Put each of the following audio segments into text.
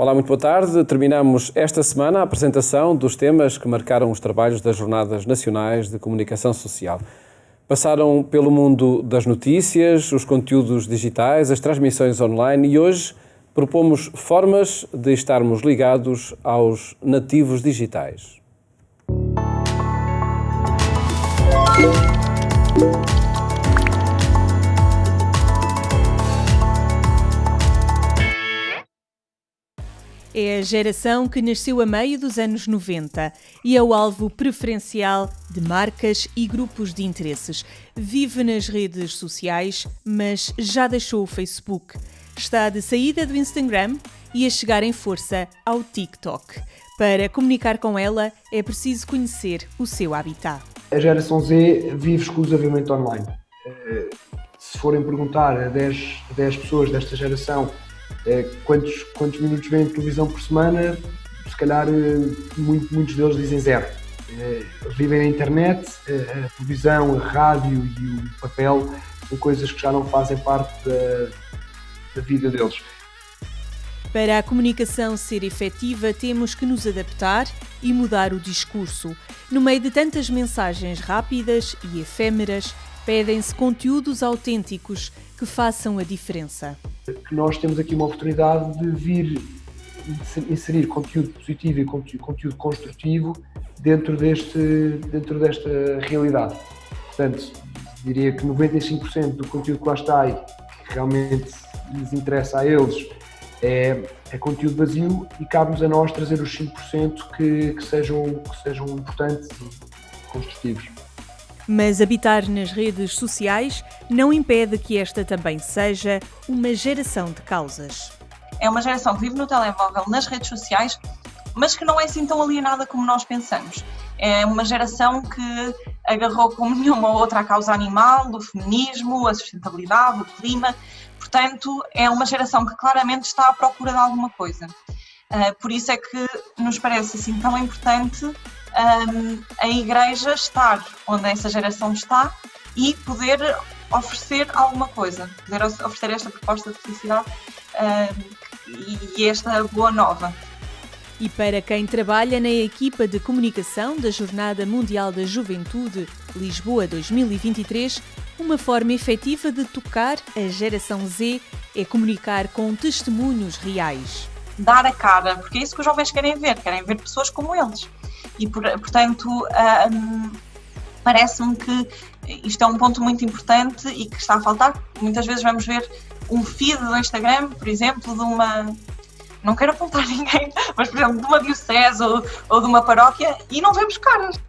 Olá, muito boa tarde. Terminamos esta semana a apresentação dos temas que marcaram os trabalhos das Jornadas Nacionais de Comunicação Social. Passaram pelo mundo das notícias, os conteúdos digitais, as transmissões online e hoje propomos formas de estarmos ligados aos nativos digitais. É a geração que nasceu a meio dos anos 90 e é o alvo preferencial de marcas e grupos de interesses. Vive nas redes sociais, mas já deixou o Facebook. Está de saída do Instagram e a chegar em força ao TikTok. Para comunicar com ela, é preciso conhecer o seu habitat. A geração Z vive exclusivamente online. Se forem perguntar a 10 pessoas desta geração quantos minutos veem televisão por semana, se calhar muitos deles dizem zero. Vivem na internet, a televisão, a rádio e o papel são coisas que já não fazem parte da vida deles. Para a comunicação ser efetiva, temos que nos adaptar e mudar o discurso. No meio de tantas mensagens rápidas e efêmeras, pedem-se conteúdos autênticos que façam a diferença. Nós temos aqui uma oportunidade de vir inserir conteúdo positivo e conteúdo construtivo dentro desta realidade. Portanto, diria que 95% do conteúdo que lá está e que realmente lhes interessa a eles é conteúdo vazio e cabe-nos a nós trazer os 5% que sejam importantes e construtivos. Mas habitar nas redes sociais não impede que esta também seja uma geração de causas. É uma geração que vive no telemóvel, nas redes sociais, mas que não é assim tão alienada como nós pensamos. É uma geração que agarrou como nenhuma outra a causa animal, o feminismo, a sustentabilidade, o clima. Portanto, é uma geração que claramente está à procura de alguma coisa. Por isso é que nos parece assim tão importante a Igreja estar onde essa geração está e poder oferecer alguma coisa, poder oferecer esta proposta de felicidade e esta boa nova. E para quem trabalha na equipa de comunicação da Jornada Mundial da Juventude Lisboa 2023, uma forma efetiva de tocar a geração Z é comunicar com testemunhos reais. Dar a cara, porque é isso que os jovens querem ver pessoas como eles. E, portanto, parece-me que isto é um ponto muito importante e que está a faltar. Muitas vezes vamos ver um feed do Instagram, por exemplo, de uma... Não quero apontar ninguém, mas, por exemplo, de uma diocese ou de uma paróquia e não vemos caras.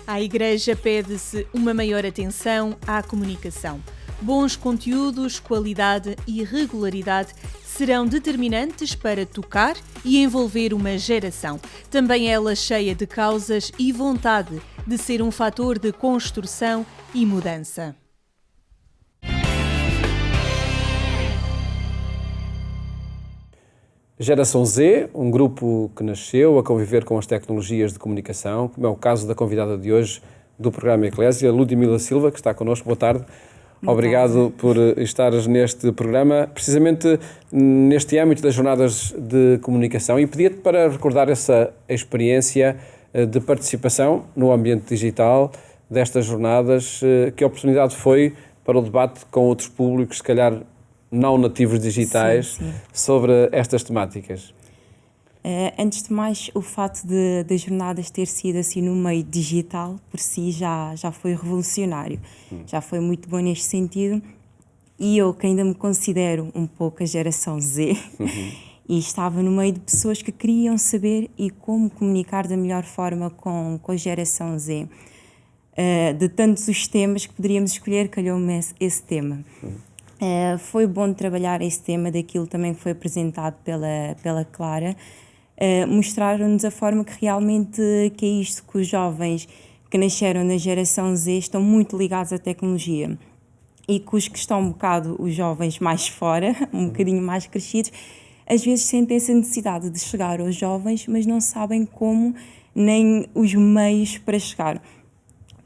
À Igreja pede-se uma maior atenção à comunicação. Bons conteúdos, qualidade e regularidade serão determinantes para tocar e envolver uma geração, também ela cheia de causas e vontade de ser um fator de construção e mudança. Geração Z, um grupo que nasceu a conviver com as tecnologias de comunicação, como é o caso da convidada de hoje do programa Eclésia, Ludmila Silva, que está connosco. Boa tarde. Obrigado por estares neste programa, precisamente neste âmbito das jornadas de comunicação, e pedia-te para recordar essa experiência de participação no ambiente digital destas jornadas. Que oportunidade foi para o debate com outros públicos, se calhar não nativos digitais, sim. Sobre estas temáticas? Antes de mais, o facto das jornadas ter sido assim no meio digital, por si já foi revolucionário. Já foi muito bom neste sentido. E eu, que ainda me considero um pouco a geração Z, e estava no meio de pessoas que queriam saber e como comunicar da melhor forma com a geração Z. De tantos os temas que poderíamos escolher, calhou-me esse tema. Foi bom trabalhar esse tema daquilo também que foi apresentado pela Clara. Mostraram-nos a forma que realmente que é isto, que os jovens que nasceram na geração Z estão muito ligados à tecnologia e que os que estão um bocado, os jovens mais fora, um bocadinho mais crescidos, às vezes sentem essa necessidade de chegar aos jovens, mas não sabem como nem os meios para chegar.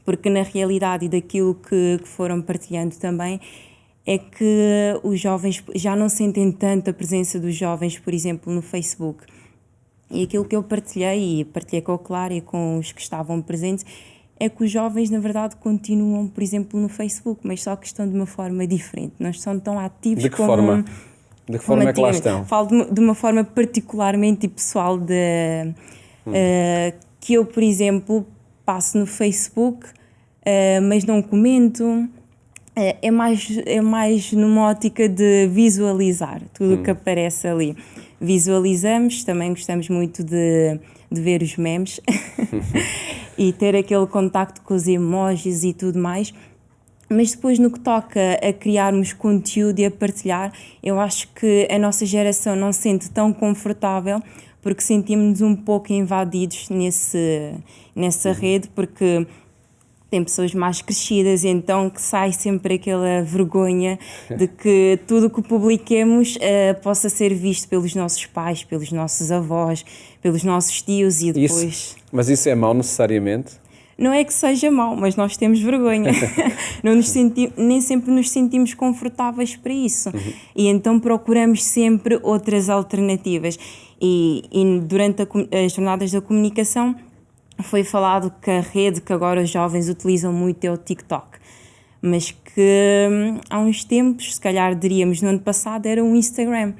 Porque na realidade e daquilo que foram partilhando também, é que os jovens já não sentem tanto a presença dos jovens, por exemplo, no Facebook. E aquilo que eu partilhei, e partilhei com a Clara e com os que estavam presentes, é que os jovens, na verdade, continuam, por exemplo, no Facebook, mas só que estão de uma forma diferente. Não estão tão ativos como... De que forma é que lá estão? Falo de uma forma particularmente pessoal, que eu, por exemplo, passo no Facebook, mas não comento. É mais numa ótica de visualizar tudo o que aparece ali. Visualizamos, também gostamos muito de ver os memes e ter aquele contacto com os emojis e tudo mais. Mas depois, no que toca a criarmos conteúdo e a partilhar, eu acho que a nossa geração não se sente tão confortável, porque sentimos-nos um pouco invadidos nessa rede, porque tem pessoas mais crescidas, então que sai sempre aquela vergonha de que tudo o que publiquemos possa ser visto pelos nossos pais, pelos nossos avós, pelos nossos tios e depois... Mas isso é mau necessariamente? Não é que seja mau, mas nós temos vergonha. Nem sempre nos sentimos confortáveis para isso. E então procuramos sempre outras alternativas. E durante as jornadas da comunicação foi falado que a rede que agora os jovens utilizam muito é o TikTok. Mas que há uns tempos, se calhar diríamos no ano passado, era o Instagram.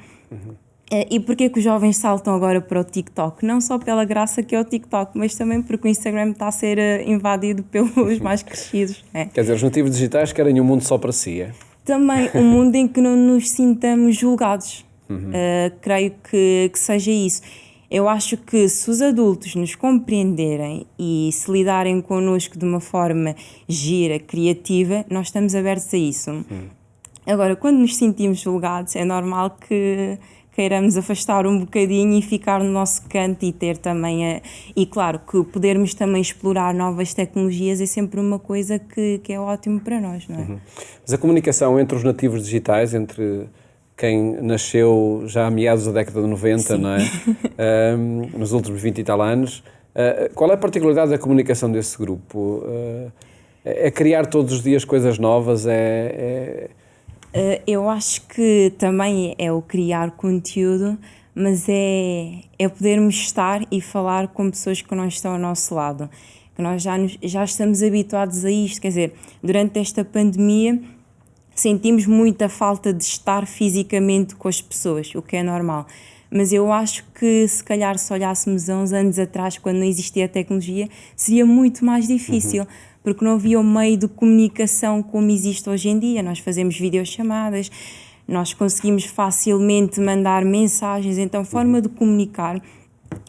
E porquê que os jovens saltam agora para o TikTok? Não só pela graça que é o TikTok, mas também porque o Instagram está a ser invadido pelos mais crescidos. Quer dizer, os nativos digitais querem um mundo só para si, é? Também um mundo em que não nos sintamos julgados. Creio que seja isso. Eu acho que se os adultos nos compreenderem e se lidarem connosco de uma forma gira, criativa, nós estamos abertos a isso. Agora, quando nos sentimos julgados, é normal que queiramos afastar um bocadinho e ficar no nosso canto e ter também e claro que podermos também explorar novas tecnologias é sempre uma coisa que é ótimo para nós, não é? Mas a comunicação entre os nativos digitais, entre quem nasceu já a meados da década de 90, não é? Nos últimos 20 e tal anos, qual é a particularidade da comunicação desse grupo? É criar todos os dias coisas novas? Eu acho que também é o criar conteúdo, mas é podermos estar e falar com pessoas que não estão ao nosso lado, que nós já estamos habituados a isto, quer dizer, durante esta pandemia sentimos muita falta de estar fisicamente com as pessoas, o que é normal, mas eu acho que se calhar se olhássemos há uns anos atrás, quando não existia a tecnologia, seria muito mais difícil, porque não havia um meio de comunicação como existe hoje em dia. Nós fazemos videochamadas, nós conseguimos facilmente mandar mensagens, então a forma de comunicar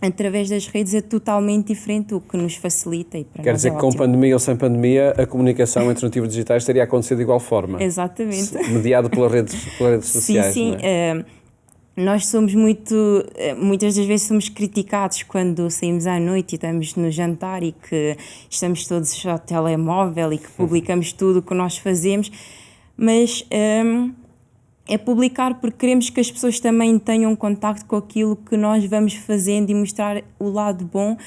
através das redes é totalmente diferente, o que nos facilita e para Quer nós dizer é que com ótimo. pandemia ou sem pandemia a comunicação entre nativos digitais teria acontecido de igual forma? Exatamente. Mediado pelas redes sociais, sim, não é? Nós somos muitas das vezes somos criticados quando saímos à noite e estamos no jantar e que estamos todos ao telemóvel e que publicamos tudo o que nós fazemos, mas é publicar porque queremos que as pessoas também tenham contacto com aquilo que nós vamos fazendo e mostrar o lado bom,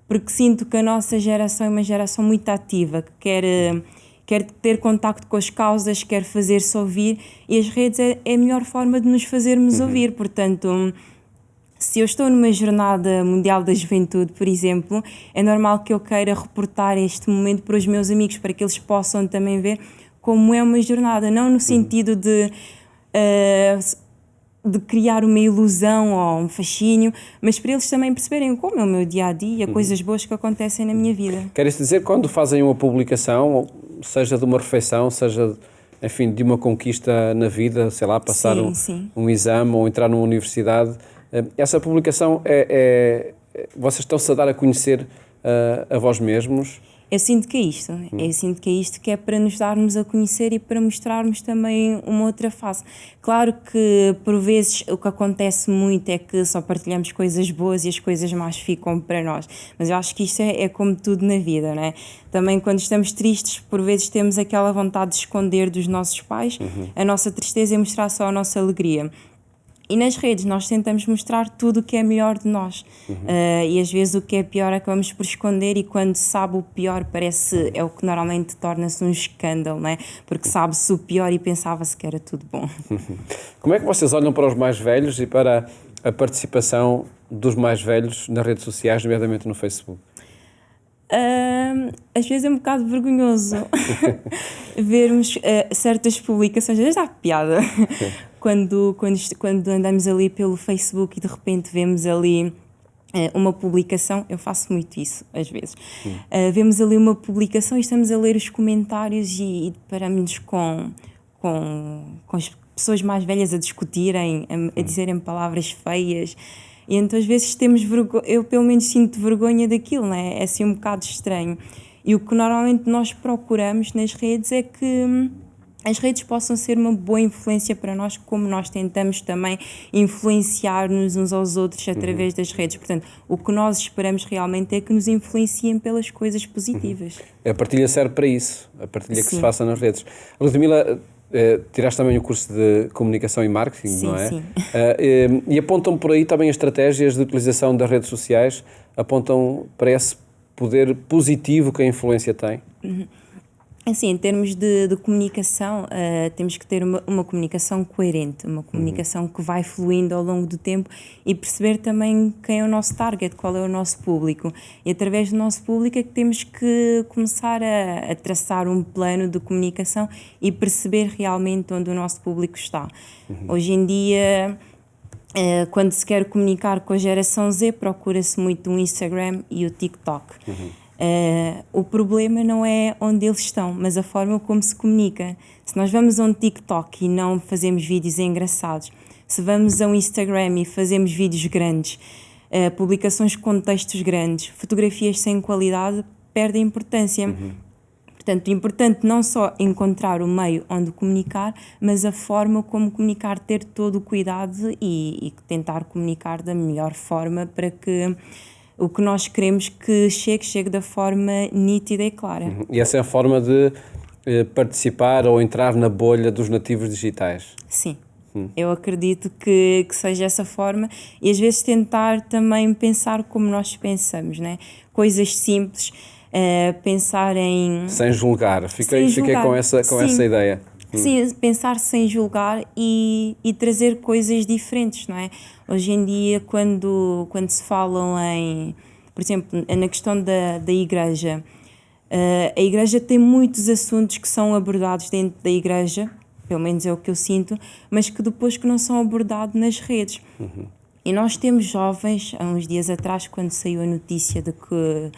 porque sinto que a nossa geração é uma geração muito ativa, que quer ter contacto com as causas, quer fazer-se ouvir, e as redes é a melhor forma de nos fazermos ouvir. Portanto, se eu estou numa jornada mundial da juventude, por exemplo, é normal que eu queira reportar este momento para os meus amigos, para que eles possam também ver como é uma jornada, não no sentido de criar uma ilusão ou um fascínio, mas para eles também perceberem como é o meu dia-a-dia, coisas boas que acontecem na minha vida. Quer dizer, quando fazem uma publicação, seja de uma refeição, seja, enfim, de uma conquista na vida, sei lá, passar um exame ou entrar numa universidade, essa publicação vocês estão-se a dar a conhecer a vós mesmos? Eu sinto que é isto. Eu sinto que é isto que é para nos darmos a conhecer e para mostrarmos também uma outra face. Claro que, por vezes, o que acontece muito é que só partilhamos coisas boas e as coisas más ficam para nós. Mas eu acho que isto é como tudo na vida, não é? Também quando estamos tristes, por vezes temos aquela vontade de esconder dos nossos pais a nossa tristeza e mostrar só a nossa alegria. E nas redes nós tentamos mostrar tudo o que é melhor de nós e às vezes o que é pior acabamos por esconder, e quando se sabe o pior é o que normalmente torna-se um escândalo, não é? Porque sabe-se o pior e pensava-se que era tudo bom. Como é que vocês olham para os mais velhos e para a participação dos mais velhos nas redes sociais, nomeadamente no Facebook? Às vezes é um bocado vergonhoso vermos certas publicações, às vezes dá piada, quando andamos ali pelo Facebook e de repente vemos ali uma publicação. Eu faço muito isso às vezes. Vemos ali uma publicação e estamos a ler os comentários e deparamos-nos com as pessoas mais velhas a discutirem, a dizerem palavras feias. E então às vezes temos vergonha, eu pelo menos sinto vergonha daquilo, não é? É assim um bocado estranho. E o que normalmente nós procuramos nas redes é que as redes possam ser uma boa influência para nós, como nós tentamos também influenciar-nos uns aos outros através das redes. Portanto, o que nós esperamos realmente é que nos influenciem pelas coisas positivas. A partilha serve para isso, a partilha que se faça nas redes. Ludmila, tiraste também o curso de Comunicação e Marketing, sim, não é? Sim. E apontam por aí também as estratégias de utilização das redes sociais, apontam para esse poder positivo que a influência tem? Assim, em termos de comunicação, temos que ter uma comunicação coerente, uma comunicação que vai fluindo ao longo do tempo e perceber também quem é o nosso target, qual é o nosso público. E através do nosso público é que temos que começar a traçar um plano de comunicação e perceber realmente onde o nosso público está. Hoje em dia, quando se quer comunicar com a geração Z, procura-se muito o Instagram e o TikTok. O problema não é onde eles estão, mas a forma como se comunica. Se nós vamos a um TikTok e não fazemos vídeos engraçados, se vamos a um Instagram e fazemos vídeos grandes, publicações com textos grandes, fotografias sem qualidade, perde a importância. Portanto, é importante não só encontrar o meio onde comunicar, mas a forma como comunicar, ter todo o cuidado e tentar comunicar da melhor forma para que o que nós queremos que chegue da forma nítida e clara. E essa é a forma de participar ou entrar na bolha dos nativos digitais? Sim, eu acredito que seja essa forma e às vezes tentar também pensar como nós pensamos, né? Coisas simples, pensar em... Sem julgar, fiquei com essa ideia. Sim, pensar sem julgar e trazer coisas diferentes, não é? Hoje em dia, quando se falam por exemplo, na questão da igreja, a igreja tem muitos assuntos que são abordados dentro da igreja, pelo menos é o que eu sinto, mas que depois que não são abordados nas redes. E nós temos jovens, há uns dias atrás, quando saiu a notícia de que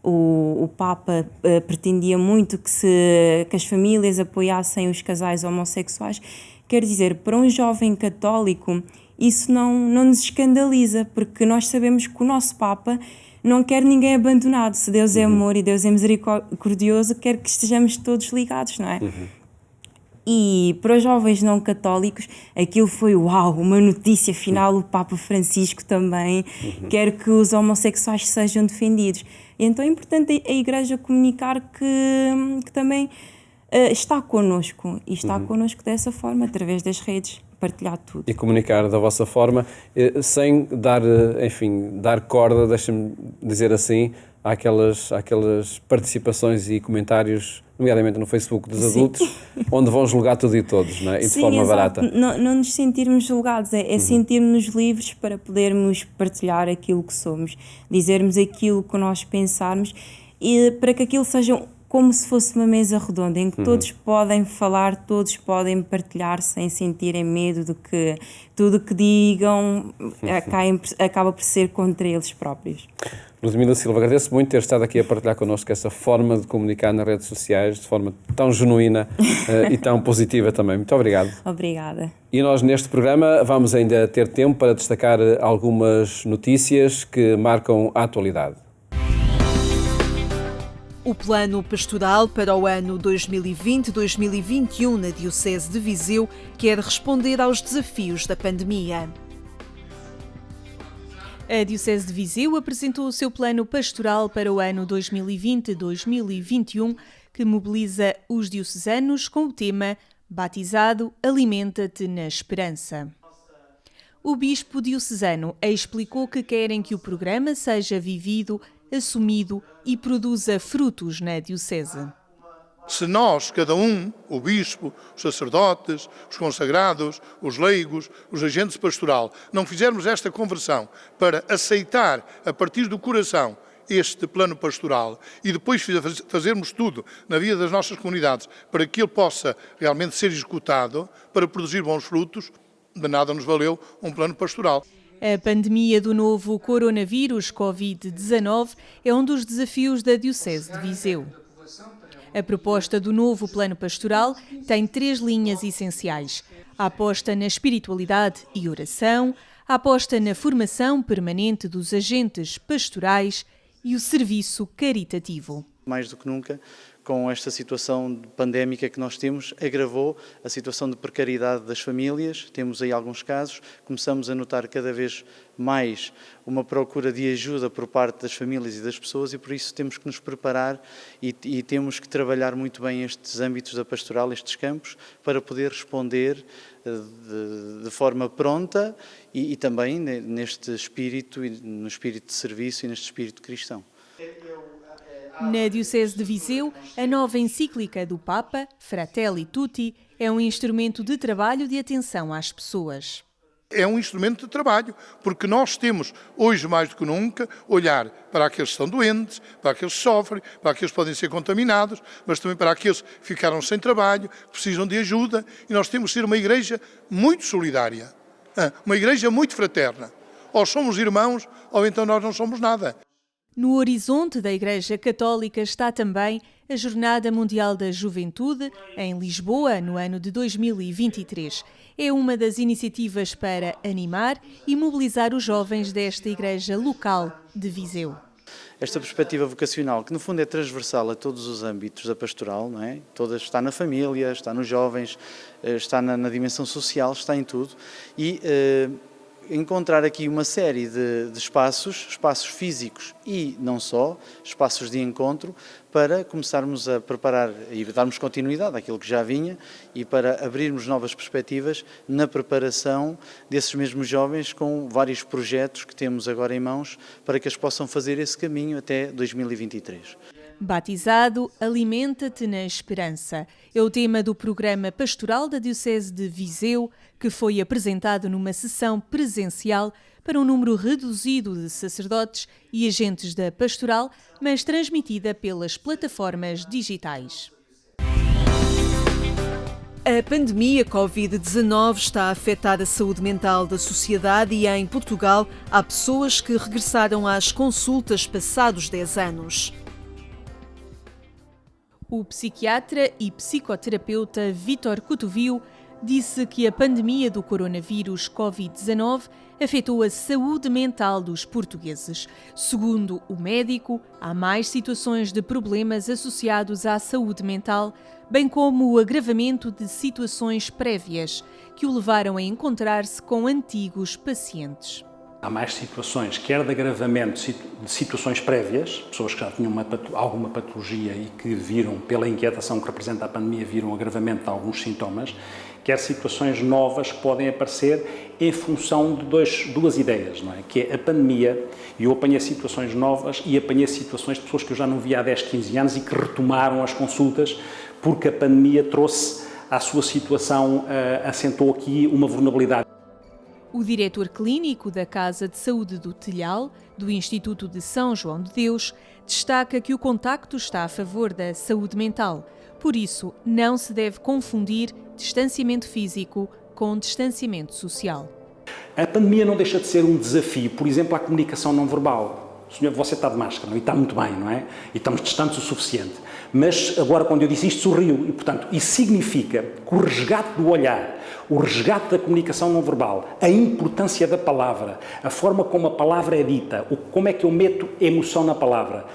o Papa pretendia muito que as famílias apoiassem os casais homossexuais. Quer dizer, para um jovem católico, isso não nos escandaliza, porque nós sabemos que o nosso Papa não quer ninguém abandonado. Se Deus é amor e Deus é misericordioso, quer que estejamos todos ligados, não é? E para os jovens não católicos, aquilo foi uau, uma notícia final. O Papa Francisco também quer que os homossexuais sejam defendidos. Então é importante a Igreja comunicar que também está connosco e está connosco dessa forma, através das redes, partilhar tudo. E comunicar da vossa forma, sem dar corda, deixa-me dizer assim, àquelas participações e comentários, nomeadamente no Facebook dos adultos, onde vão julgar tudo e todos, não é? E de forma barata. Não nos sentirmos julgados, é sentirmos livres para podermos partilhar aquilo que somos, dizermos aquilo que nós pensarmos e para que aquilo seja como se fosse uma mesa redonda, em que todos podem falar, todos podem partilhar sem sentirem medo de que tudo o que digam acaba por ser contra eles próprios. Ludmila Silva, agradeço muito ter estado aqui a partilhar connosco essa forma de comunicar nas redes sociais, de forma tão genuína e tão positiva também. Muito obrigado. Obrigada. E nós neste programa vamos ainda ter tempo para destacar algumas notícias que marcam a atualidade. O plano pastoral para o ano 2020-2021 na Diocese de Viseu quer responder aos desafios da pandemia. A Diocese de Viseu apresentou o seu plano pastoral para o ano 2020-2021, que mobiliza os diocesanos com o tema Batizado, alimenta-te na esperança. O bispo diocesano explicou que querem que o programa seja vivido, assumido e produza frutos na Diocese. Se nós, cada um, o bispo, os sacerdotes, os consagrados, os leigos, os agentes pastoral, não fizermos esta conversão para aceitar a partir do coração este plano pastoral e depois fazermos tudo na vida das nossas comunidades para que ele possa realmente ser executado, para produzir bons frutos, de nada nos valeu um plano pastoral. A pandemia do novo coronavírus Covid-19 é um dos desafios da Diocese de Viseu. A proposta do novo plano pastoral tem 3 linhas essenciais: a aposta na espiritualidade e oração, a aposta na formação permanente dos agentes pastorais e o serviço caritativo. Mais do que nunca, com esta situação pandémica que nós temos, agravou a situação de precariedade das famílias. Temos aí alguns casos, começamos a notar cada vez mais uma procura de ajuda por parte das famílias e das pessoas e por isso temos que nos preparar e temos que trabalhar muito bem estes âmbitos da pastoral, estes campos, para poder responder de forma pronta e também neste espírito, no espírito de serviço e neste espírito cristão. Na Diocese de Viseu, a nova encíclica do Papa, Fratelli Tutti, é um instrumento de trabalho de atenção às pessoas. É um instrumento de trabalho, porque nós temos, hoje mais do que nunca, olhar para aqueles que estão doentes, para aqueles que sofrem, para aqueles que podem ser contaminados, mas também para aqueles que ficaram sem trabalho, que precisam de ajuda, e nós temos de ser uma igreja muito solidária, uma igreja muito fraterna. Ou somos irmãos, ou então nós não somos nada. No horizonte da Igreja Católica está também a Jornada Mundial da Juventude, em Lisboa, no ano de 2023. É uma das iniciativas para animar e mobilizar os jovens desta igreja local de Viseu. Esta perspectiva vocacional, que no fundo é transversal a todos os âmbitos da pastoral, não é? Está na família, está nos jovens, está na dimensão social, está em tudo. E encontrar aqui uma série de espaços físicos e não só, espaços de encontro, para começarmos a preparar e darmos continuidade àquilo que já vinha e para abrirmos novas perspectivas na preparação desses mesmos jovens com vários projetos que temos agora em mãos para que eles possam fazer esse caminho até 2023. Batizado, alimenta-te na esperança. É o tema do programa pastoral da Diocese de Viseu, que foi apresentado numa sessão presencial para um número reduzido de sacerdotes e agentes da pastoral, mas transmitida pelas plataformas digitais. A pandemia Covid-19 está a afetar a saúde mental da sociedade e em Portugal há pessoas que regressaram às consultas passados 10 anos. O psiquiatra e psicoterapeuta Vítor Cotovio disse que a pandemia do coronavírus Covid-19 afetou a saúde mental dos portugueses. Segundo o médico, há mais situações de problemas associados à saúde mental, bem como o agravamento de situações prévias que o levaram a encontrar-se com antigos pacientes. Há mais situações, quer de agravamento de situações prévias, pessoas que já tinham alguma patologia e que viram, pela inquietação que representa a pandemia, viram o agravamento de alguns sintomas, quer situações novas que podem aparecer em função de duas ideias, não é? Que é a pandemia, e eu apanhei situações novas e apanhei situações de pessoas que eu já não via há 10, 15 anos e que retomaram as consultas porque a pandemia trouxe à sua situação, assentou aqui uma vulnerabilidade. O diretor clínico da Casa de Saúde do Telhal, do Instituto de São João de Deus, destaca que o contacto está a favor da saúde mental. Por isso, não se deve confundir distanciamento físico com distanciamento social. A pandemia não deixa de ser um desafio, por exemplo, à comunicação não verbal. Senhor, você está de máscara, não? E está muito bem, não é? E estamos distantes o suficiente. Mas agora, quando eu disse isto, sorriu. E, portanto, isso significa que o resgate do olhar, o resgate da comunicação não verbal, a importância da palavra, a forma como a palavra é dita, como é que eu meto emoção na palavra,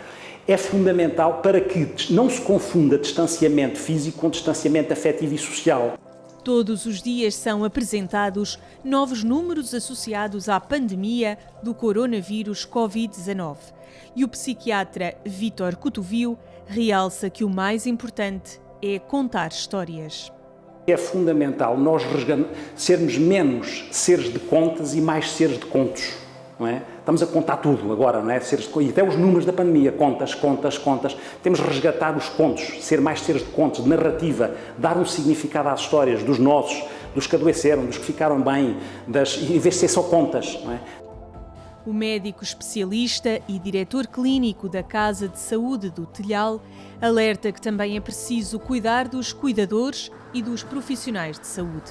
é fundamental para que não se confunda distanciamento físico com distanciamento afetivo e social. Todos os dias são apresentados novos números associados à pandemia do coronavírus Covid-19. E o psiquiatra Vítor Cotovio realça que o mais importante é contar histórias. É fundamental nós sermos menos seres de contas e mais seres de contos. não é? Estamos a contar tudo agora, não é? E até os números da pandemia, contas. Temos de resgatar os contos, ser mais seres de contos, de narrativa, dar um significado às histórias dos nossos, dos que adoeceram, dos que ficaram bem, em vez de ser só contas, não é? O médico especialista e diretor clínico da Casa de Saúde do Telhal alerta que também é preciso cuidar dos cuidadores e dos profissionais de saúde.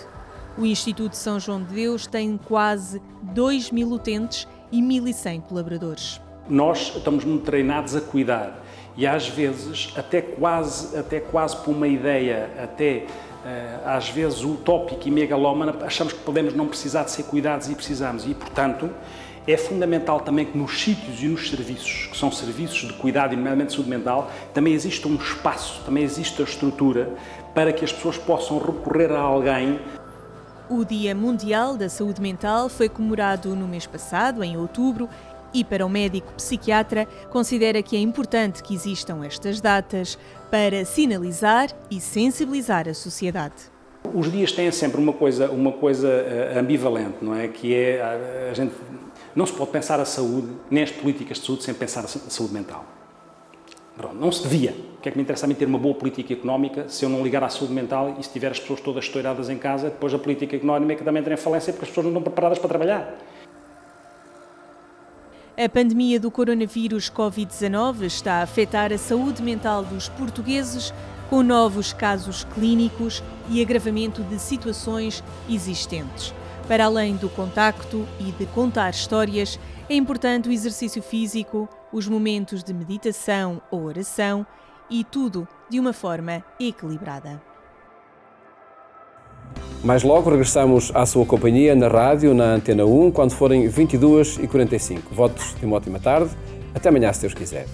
O Instituto São João de Deus tem quase 2.000 utentes e 1.100 colaboradores. Nós estamos muito treinados a cuidar e às vezes, até quase por uma ideia, às vezes utópica e megalómana, achamos que podemos não precisar de ser cuidados e precisamos. E, portanto, é fundamental também que nos sítios e nos serviços, que são serviços de cuidado e nomeadamente de saúde mental, também exista um espaço, também exista a estrutura para que as pessoas possam recorrer a alguém. O Dia Mundial da Saúde Mental foi comemorado no mês passado, em outubro, e para o médico psiquiatra considera que é importante que existam estas datas para sinalizar e sensibilizar a sociedade. Os dias têm sempre uma coisa ambivalente, não é? Que é a gente não se pode pensar a saúde, nem as políticas de saúde, sem pensar a saúde mental. Pronto, não se devia. O que é que me interessa a mim ter uma boa política económica se eu não ligar à saúde mental e se tiver as pessoas todas estouradas em casa, depois a política económica também entra em falência porque as pessoas não estão preparadas para trabalhar. A pandemia do coronavírus Covid-19 está a afetar a saúde mental dos portugueses, com novos casos clínicos e agravamento de situações existentes. Para além do contacto e de contar histórias, é importante o exercício físico, os momentos de meditação ou oração e tudo de uma forma equilibrada. Mais logo regressamos à sua companhia na rádio, na Antena 1, quando forem 22h45. Votos de uma ótima tarde. Até amanhã, se Deus quiser.